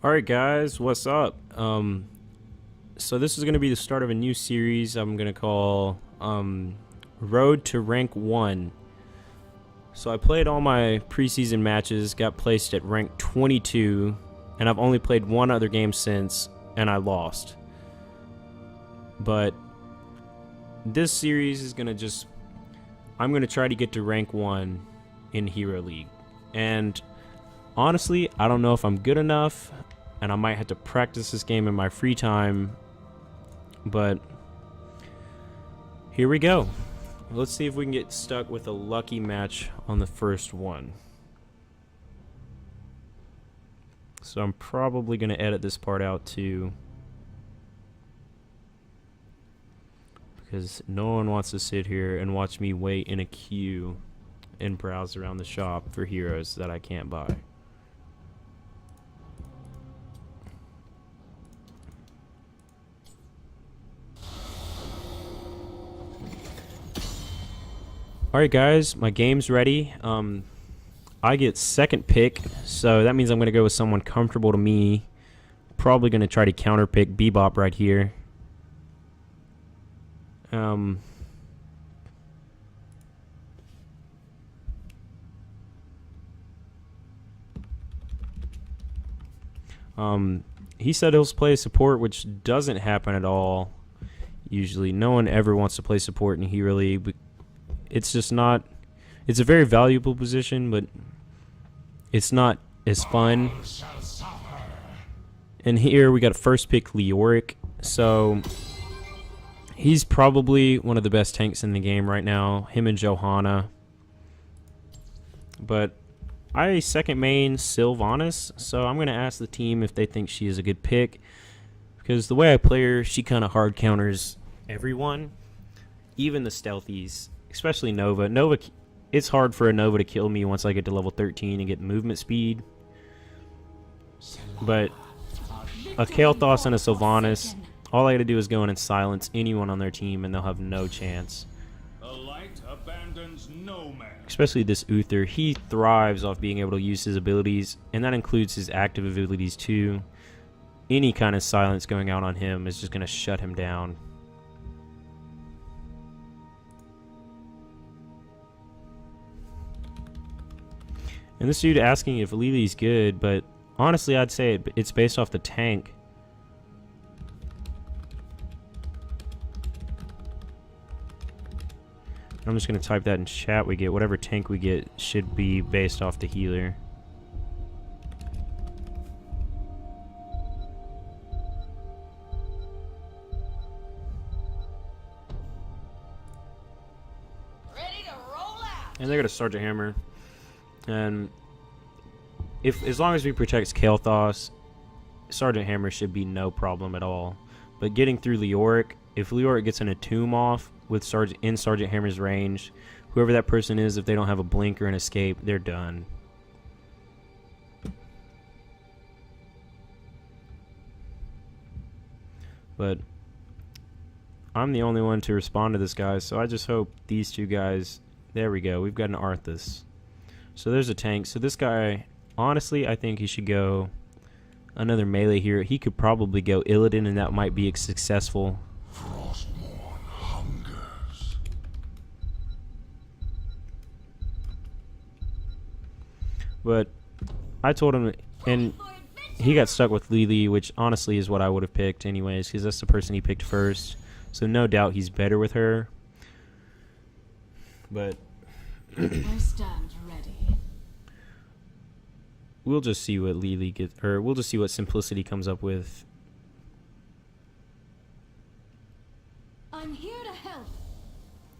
Alright guys, what's up? So this is going to be the start of a new series I'm going to call Road to Rank 1. So I played all my preseason matches, got placed at rank 22, and I've only played one other game since, and I lost. But this series is going to I'm going to try to get to rank 1 in Hero League. And honestly, I don't know if I'm good enough, and I might have to practice this game in my free time, but here we go. Let's see if we can get stuck with a lucky match on the first one. So I'm probably going to edit this part out too, because no one wants to sit here and watch me wait in a queue and browse around the shop for heroes that I can't buy. Alright guys, my game's ready. I get second pick, so that means I'm going to go with someone comfortable to me. Probably going to try to counter pick Bebop right here. He said he'll play support, which doesn't happen at all. Usually, no one ever wants to play support in Hero League. It's just not. It's a very valuable position, but it's not as fun. And here we got a first pick Leoric, so he's probably one of the best tanks in the game right now. Him and Johanna. But I second main Sylvanas, so I'm gonna ask the team if they think she is a good pick, because the way I play her, she kind of hard counters everyone, even the stealthies. Especially Nova. It's hard for a Nova to kill me once I get to level 13 and get movement speed. But a Kael'thas and a Sylvanas, all I gotta do is go in and silence anyone on their team and they'll have no chance. The light abandons no man. Especially this Uther. He thrives off being able to use his abilities, and that includes his active abilities too. Any kind of silence going out on him is just gonna shut him down. And this dude asking if Lili's good, but honestly I'd say it's based off the tank. I'm just going to type that in chat. We get whatever tank we get should be based off the healer. Ready to roll out. And they got a Sergeant Hammer. And as long as we protect Kael'thas, Sergeant Hammer should be no problem at all. But getting through Leoric, if Leoric gets an Attuned off with Sergeant Hammer's range, whoever that person is, if they don't have a blink or an escape, they're done. But I'm the only one to respond to this guy, so I just hope these two guys... There we go, we've got an Arthas. So there's a tank. So this guy, honestly, I think he should go another melee hero. He could probably go Illidan, and that might be successful. Frostborn hungers. But I told him, and he got stuck with Lili, which honestly is what I would have picked anyways, because that's the person he picked first. So no doubt he's better with her. But I stand ready. we'll just see what Lili gets, or we'll just see what Simplicity comes up with. I'm here to help.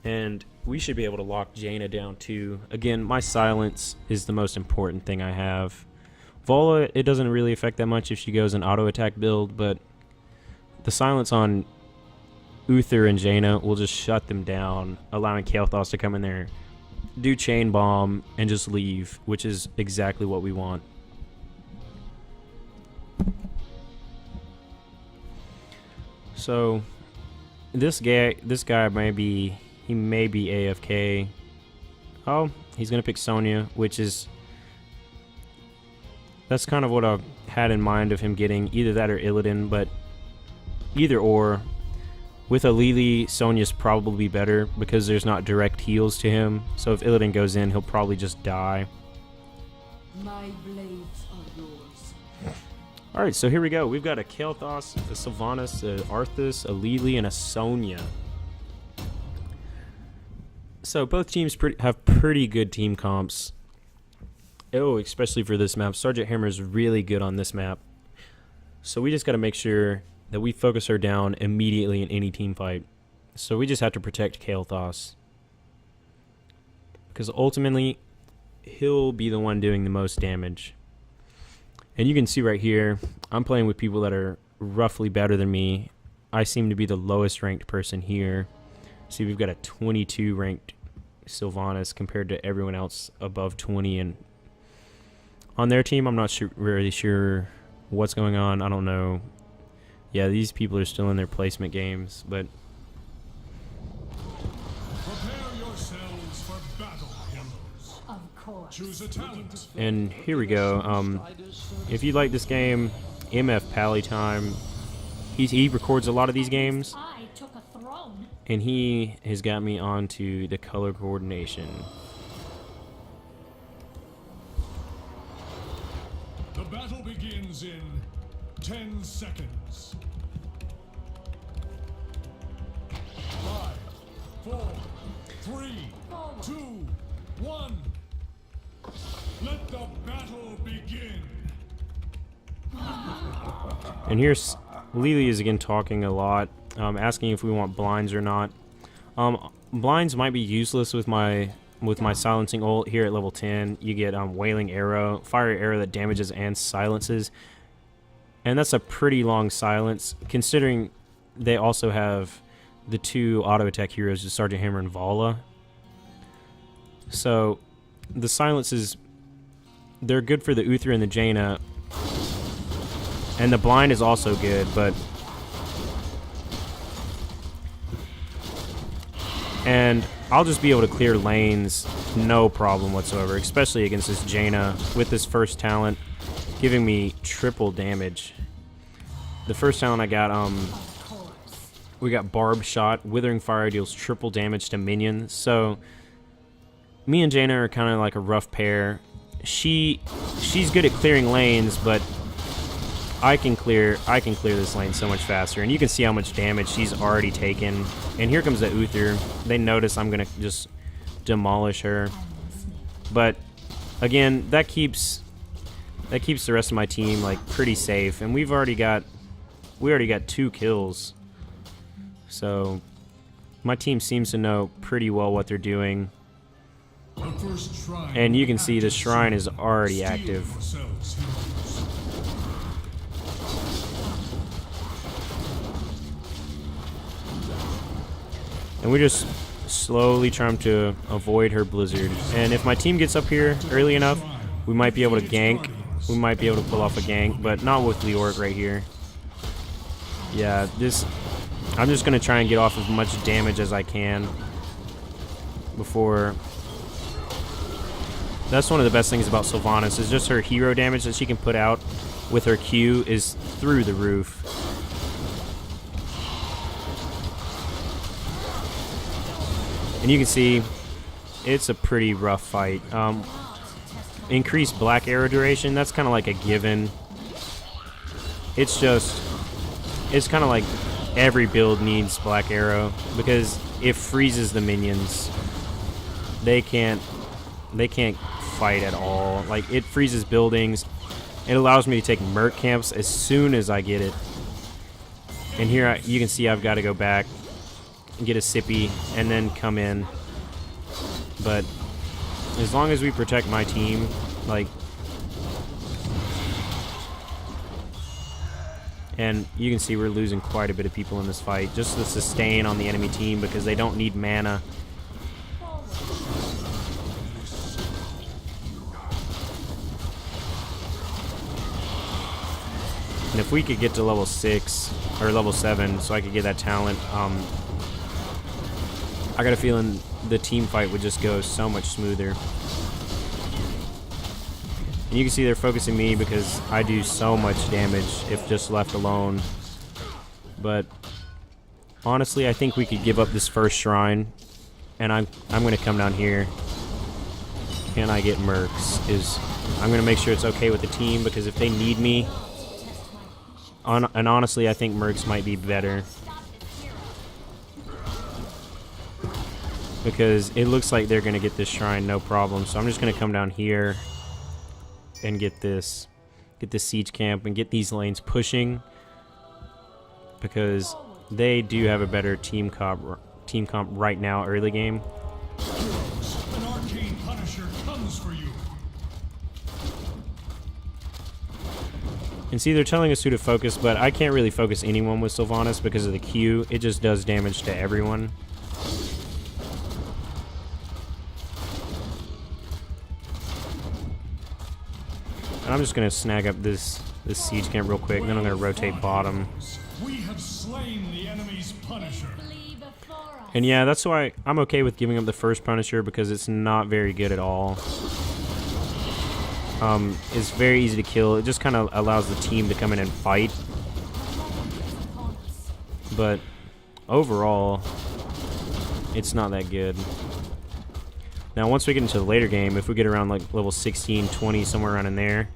And we should be able to lock Jaina down too. Again, my silence is the most important thing I have. Vola, it doesn't really affect that much if she goes an auto attack build, but the silence on Uther and Jaina will just shut them down, allowing Kael'thas to come in there, do chain bomb, and just leave, which is exactly what we want. So this guy may be AFK. Oh, he's gonna pick Sonya, which is That's kind of what I had in mind of him getting, either that or Illidan, but either or. With a Lily, Sonya's probably better because there's not direct heals to him. So if Illidan goes in, he'll probably just die. My blades are yours. Alright, so here we go. We've got a Kael'thas, a Sylvanas, a Arthas, a Lily, and a Sonya. So both teams have pretty good team comps. Oh, especially for this map. Sergeant Hammer is really good on this map. So we just got to make sure that we focus her down immediately in any team fight. So we just have to protect Kael'thas. Because ultimately, he'll be the one doing the most damage. And you can see right here, I'm playing with people that are roughly better than me. I seem to be the lowest ranked person here. See, we've got a 22 ranked Sylvanas compared to everyone else above 20. And on their team, I'm not really sure what's going on. I don't know. Yeah, these people are still in their placement games, but Prepare yourselves for battle, heroes. Of course. Choose a talent. and here we go. If you like this game, MF Pally time. He records a lot of these games, I took a throne. and he has got me onto the color coordination. The battle begins in 10 seconds. 5, 4, 3, 2, 1. Let the battle begin. And here's Lily is again talking a lot, asking if we want blinds or not. Blinds might be useless with my silencing ult here at level 10. You get wailing arrow, fire arrow that damages and silences, and that's a pretty long silence considering they also have the two auto attack heroes, the Sergeant Hammer and Vala. So the silences, they're good for the Uther and the Jaina. And the blind is also good, but... And I'll just be able to clear lanes no problem whatsoever, especially against this Jaina with this first talent giving me triple damage. The first talent I got, we got Barb Shot. Withering Fire deals triple damage to minions. So me and Jaina are kind of like a rough pair. She's good at clearing lanes, but I can clear this lane so much faster, and you can see how much damage she's already taken. And here comes the Uther. They notice I'm gonna just demolish her, but again, that keeps the rest of my team like pretty safe. And we already got 2 kills, so my team seems to know pretty well what they're doing. And you can see the shrine is already active. And we're just slowly trying to avoid her blizzard. And if my team gets up here early enough, we might be able to gank. We might be able to pull off a gank, but not with Leoric right here. Yeah, I'm just going to try and get off as much damage as I can before... That's one of the best things about Sylvanas, is just her hero damage that she can put out with her Q is through the roof. And you can see it's a pretty rough fight. Increased black arrow duration, that's kind of like a given. It's kind of like every build needs black arrow because it freezes the minions. They can't fight at all. Like, it freezes buildings. It allows me to take merc camps as soon as I get it. And here you can see I've got to go back and get a sippy and then come in. But as long as we protect my team, like, and you can see we're losing quite a bit of people in this fight. Just the sustain on the enemy team because they don't need mana. And if we could get to level 6 or level 7 so I could get that talent, I got a feeling the team fight would just go so much smoother. And you can see they're focusing me because I do so much damage if just left alone. But honestly, I think we could give up this first shrine. And I'm going to come down here. Can I get mercs? I'm going to make sure it's okay with the team, because if they need me... and honestly, I think mercs might be better. Because it looks like they're going to get this shrine no problem. So I'm just going to come down here and get this siege camp and get these lanes pushing, because they do have a better team comp right now early game. An arcane punisher comes for you. And see, they're telling us who to focus, but I can't really focus anyone with Sylvanas because of the Q. It just does damage to everyone. And I'm just going to snag up this siege camp real quick, and then I'm going to rotate bottom. We have slain the enemy's punisher. And yeah, that's why I'm okay with giving up the first Punisher, because it's not very good at all. It's very easy to kill. It just kind of allows the team to come in and fight. But overall, it's not that good. Now, once we get into the later game, if we get around like level 16, 20, somewhere around in there,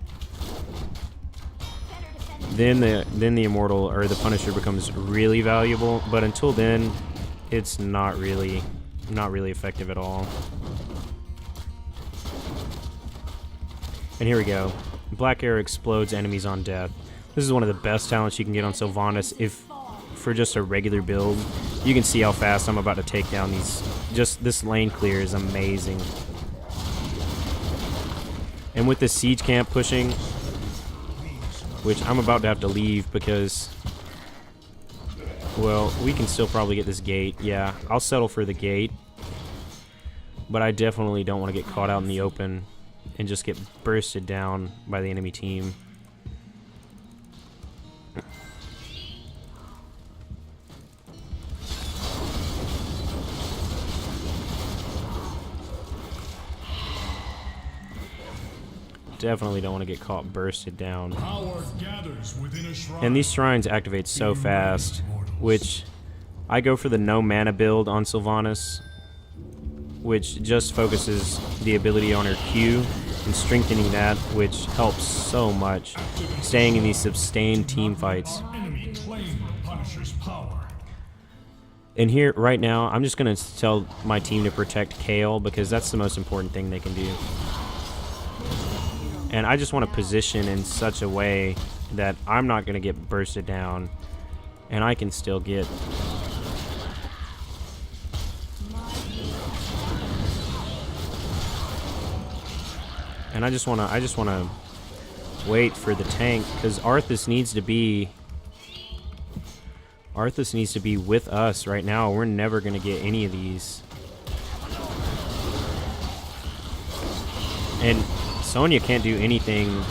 then the Immortal or the Punisher becomes really valuable. But until then, it's not really effective at all. And here we go. Black Arrow explodes enemies on death. This is one of the best talents you can get on Sylvanas if for just a regular build. You can see how fast I'm about to take down these. Just this lane clear is amazing. And with the siege camp pushing, which I'm about to have to leave because, well, we can still probably get this gate. Yeah, I'll settle for the gate. But I definitely don't want to get caught out in the open and just get bursted down by the enemy team. Definitely don't want to get caught bursted down. Power gathers within a shrine. And these shrines activate so fast, which I go for the no mana build on Sylvanas, which just focuses the ability on her Q and strengthening that, which helps so much staying in these sustained team fights. Enemy claim the Punisher's power. And here, right now, I'm just going to tell my team to protect Kale, because that's the most important thing they can do. And I just want to position in such a way that I'm not going to get bursted down, and I can still get... And I just want to wait for the tank, because Arthas needs to be with us right now. We're never going to get any of these. And Sonya can't do anything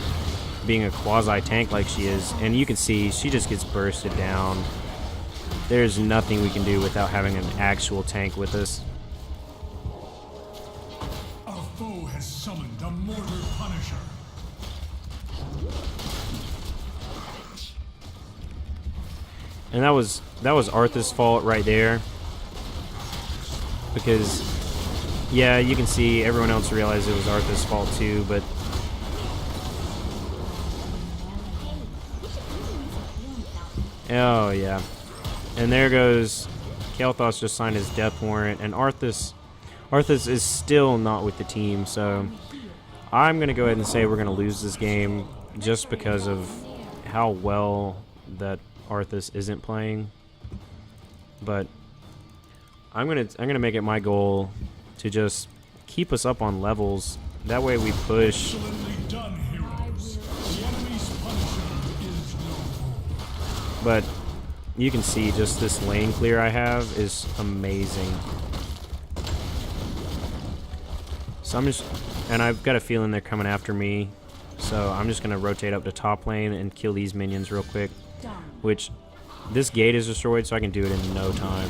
being a quasi-tank like she is. And you can see she just gets bursted down. There's nothing we can do without having an actual tank with us. Our foe has summoned a mortar Punisher. And that was Arthas' fault right there. Because, yeah, you can see everyone else realized it was Arthas' fault too, but... Oh, yeah. And there goes... Kael'thas just signed his death warrant, and Arthas is still not with the team, so... I'm going to go ahead and say we're going to lose this game just because of how well that Arthas isn't playing. But I'm gonna make it my goal to just keep us up on levels. That way we push. Excellently done, Heores. The enemy's Punisher is no foe. But you can see just this lane clear I have is amazing. So and I've got a feeling they're coming after me. So I'm just gonna rotate up to top lane and kill these minions real quick. Which, this gate is destroyed, so I can do it in no time.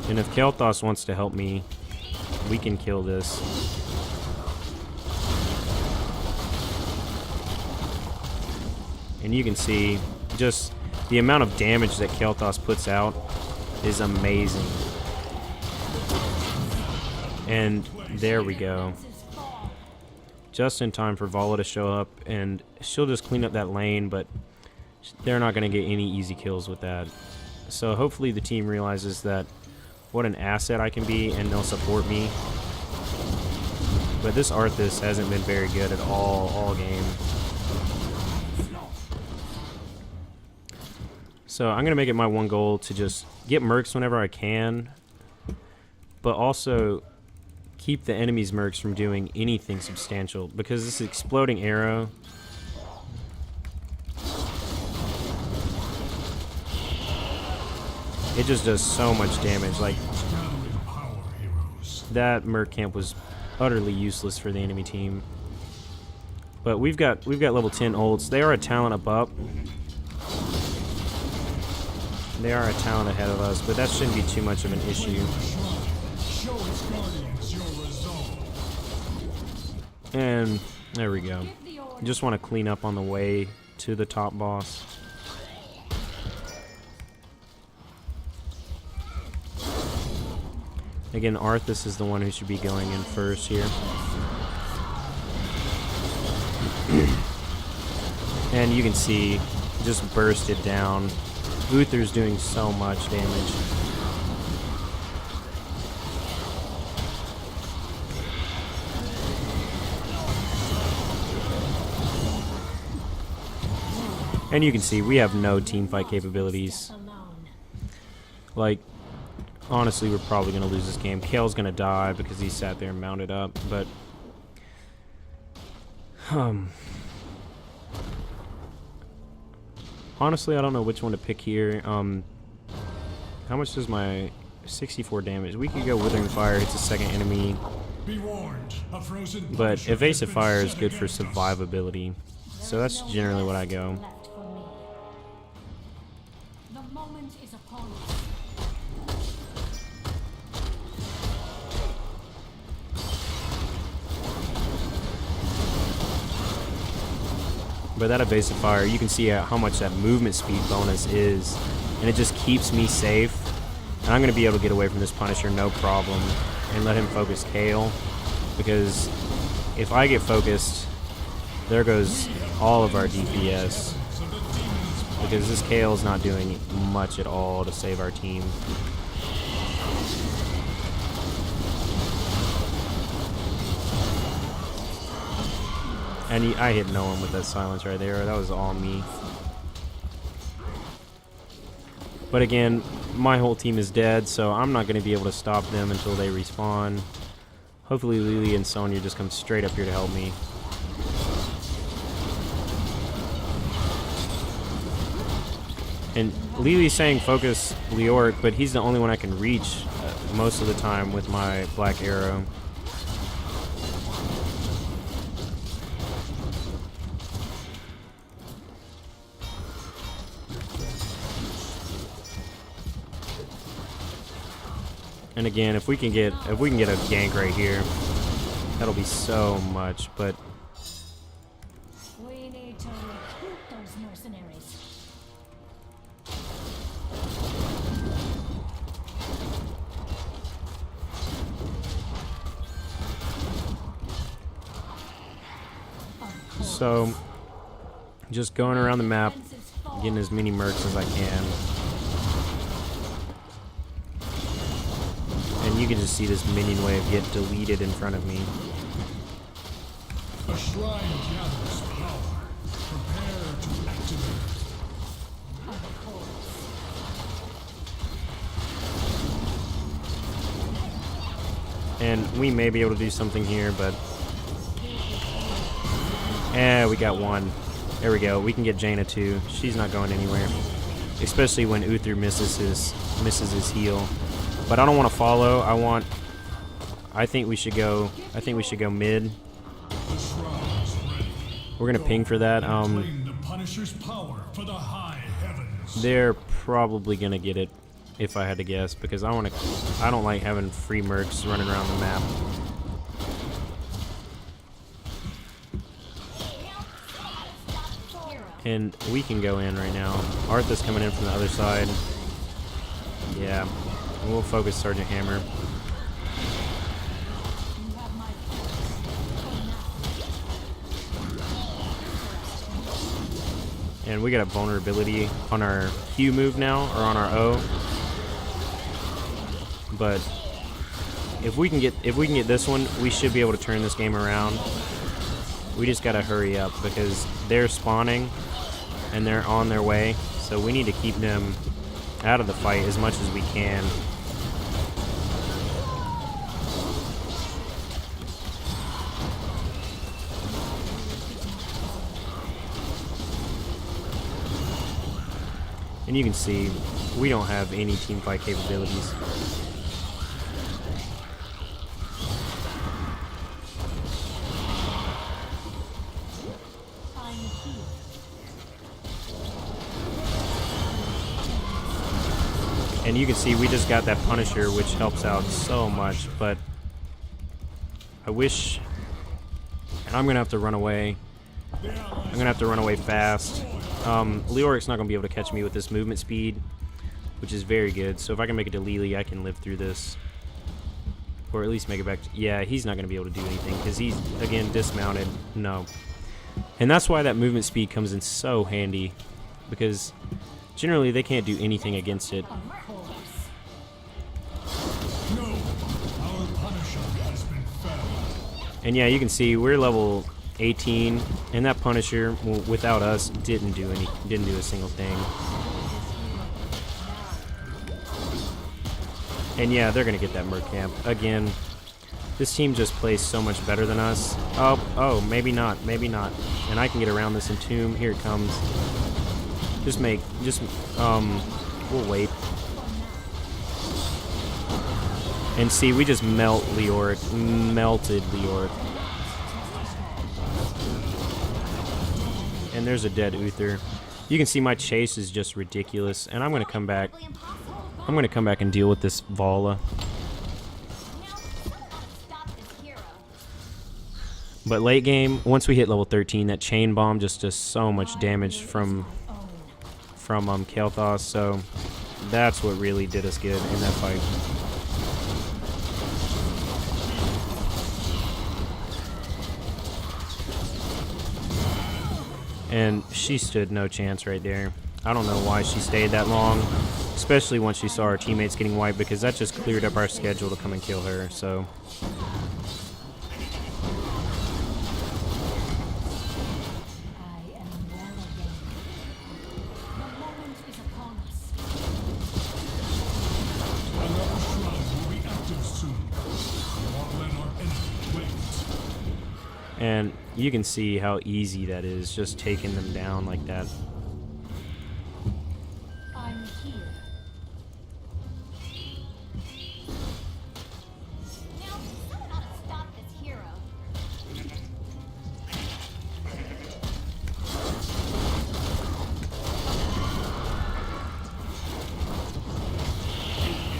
And if Kael'thas wants to help me, we can kill this. And you can see just the amount of damage that Kel'Thas puts out is amazing. And there we go. Just in time for Vala to show up, and she'll just clean up that lane, but they're not going to get any easy kills with that. So hopefully the team realizes that what an asset I can be, and they'll support me. But this Arthas hasn't been very good at all game. So I'm going to make it my one goal to just get mercs whenever I can, but also keep the enemy's mercs from doing anything substantial, because this exploding arrow, it just does so much damage. Like, that merc camp was utterly useless for the enemy team. But we've got level 10 ults. They are a talent above. They are a talent ahead of us, but that shouldn't be too much of an issue. And there we go. Just want to clean up on the way to the top boss. Again, Arthas is the one who should be going in first here. And you can see, just bursted down. Uther's doing so much damage. And you can see we have no team fight capabilities. Like, honestly, we're probably going to lose this game. Kale's going to die because he sat there and mounted up, but honestly, I don't know which one to pick here. How much does my 64 damage? We could go Withering Fire, it's a second enemy. But Evasive Fire is good for survivability. So that's generally what I go. The moment is upon us. But that Evasive Fire, you can see how much that movement speed bonus is, and it just keeps me safe. And I'm going to be able to get away from this Punisher no problem and let him focus Kale, because if I get focused, there goes all of our DPS, because this Kale's not doing much at all to save our team. And I hit no one with that silence right there. That was all me. But again, my whole team is dead, so I'm not going to be able to stop them until they respawn. Hopefully Lily and Sonya just come straight up here to help me. And Lily's saying focus Leoric, but he's the only one I can reach most of the time with my black arrow. And again, if we can get a gank right here, that'll be so much. But We need to recruit those mercenaries. so, just going around the map, getting as many mercs as I can. And you can just see this minion wave get deleted in front of me. A shrine gathers power. Prepare to activate. And we may be able to do something here, but we got one. There we go. We can get Jaina too. She's not going anywhere, especially when Uther misses his heal. But I don't want to follow. I think we should go mid. We're gonna ping for that. They're probably gonna get it. if I had to guess, because I don't like having free mercs running around the map. And we can go in right now. Arthur's coming in from the other side. Yeah, we'll focus Sergeant Hammer. And we got a vulnerability on our Q move now, or on our O. But if we can get this one, we should be able to turn this game around. We just gotta hurry up because they're spawning and they're on their way. So we need to keep them out of the fight as much as we can. And you can see, we don't have any teamfight capabilities. And you can see, we just got that Punisher, which helps out so much, but I wish... And I'm going to have to run away. I'm going to have to run away fast. Leoric's not going to be able to catch me with this movement speed, which is very good. So if I can make it to Lily, I can live through this. Or at least make it back to... Yeah, he's not going to be able to do anything because he's, again, dismounted. No. And that's why that movement speed comes in so handy, because generally they can't do anything against it. No, our Punisher has been felled. And yeah, you can see we're level 18, and that Punisher, well, without us, didn't do a single thing. And yeah, they're gonna get that Merc camp again. This team just plays so much better than us. Oh, maybe not. And I can get around this Entomb. Here it comes. We'll wait. And see, we just melted Leoric. And there's a dead Uther. You can see my chase is just ridiculous, and I'm gonna come back. I'm gonna come back and deal with this Vala. But late game, once we hit level 13, that chain bomb just does so much damage from Kael'thas, so that's what really did us good in that fight. And she stood no chance right there. I don't know why she stayed that long, especially once she saw our teammates getting wiped, because that just cleared up our schedule to come and kill her, so... And you can see how easy that is, just taking them down like that. I'm here. Now, someone ought to stop this hero.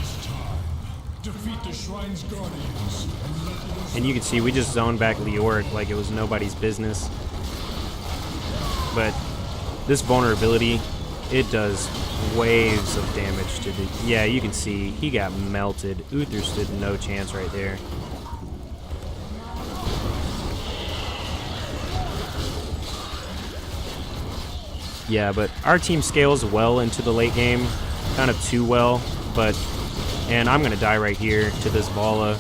It's time. Defeat the Shrine's Guardians. And you can see we just zoned back Leoric like it was nobody's business. But this vulnerability, it does waves of damage to the... Yeah, you can see he got melted. Uther stood no chance right there. Yeah, but our team scales well into the late game. Kind of too well, but... And I'm going to die right here to this Vala.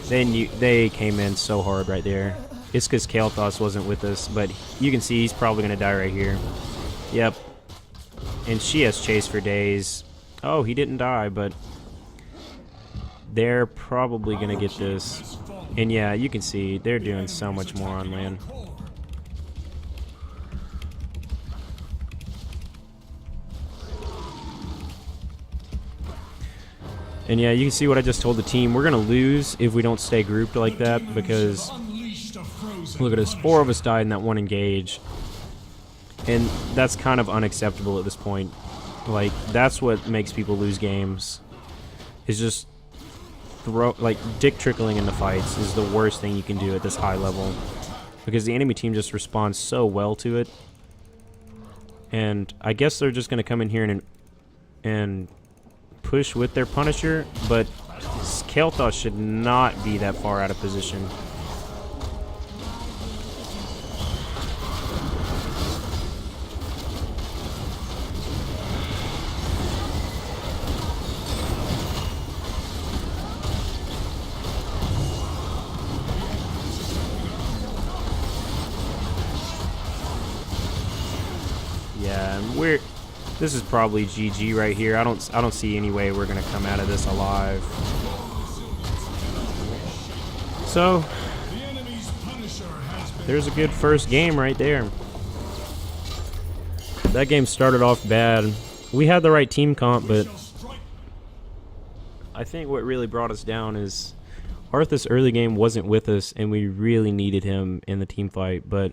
They came in so hard right there. It's because Kael'thas wasn't with us, but you can see he's probably going to die right here. Yep. And she has chase for days. Oh, he didn't die, but they're probably going to get this. And yeah, you can see they're doing so much more on land. And yeah, you can see what I just told the team. We're going to lose if we don't stay grouped like that, because look at us. 4 of us died in that one engage. And that's kind of unacceptable at this point. Like, that's what makes people lose games. Is just dick trickling into fights is the worst thing you can do at this high level, because the enemy team just responds so well to it. And I guess they're just gonna come in here and push with their Punisher, but Kael'thas should not be that far out of position. Yeah, and this is probably GG right here. I don't see any way we're gonna come out of this alive. So there's a good first game right there. That game started off bad. We had the right team comp, but I think what really brought us down is Arthas early game wasn't with us, and we really needed him in the team fight, but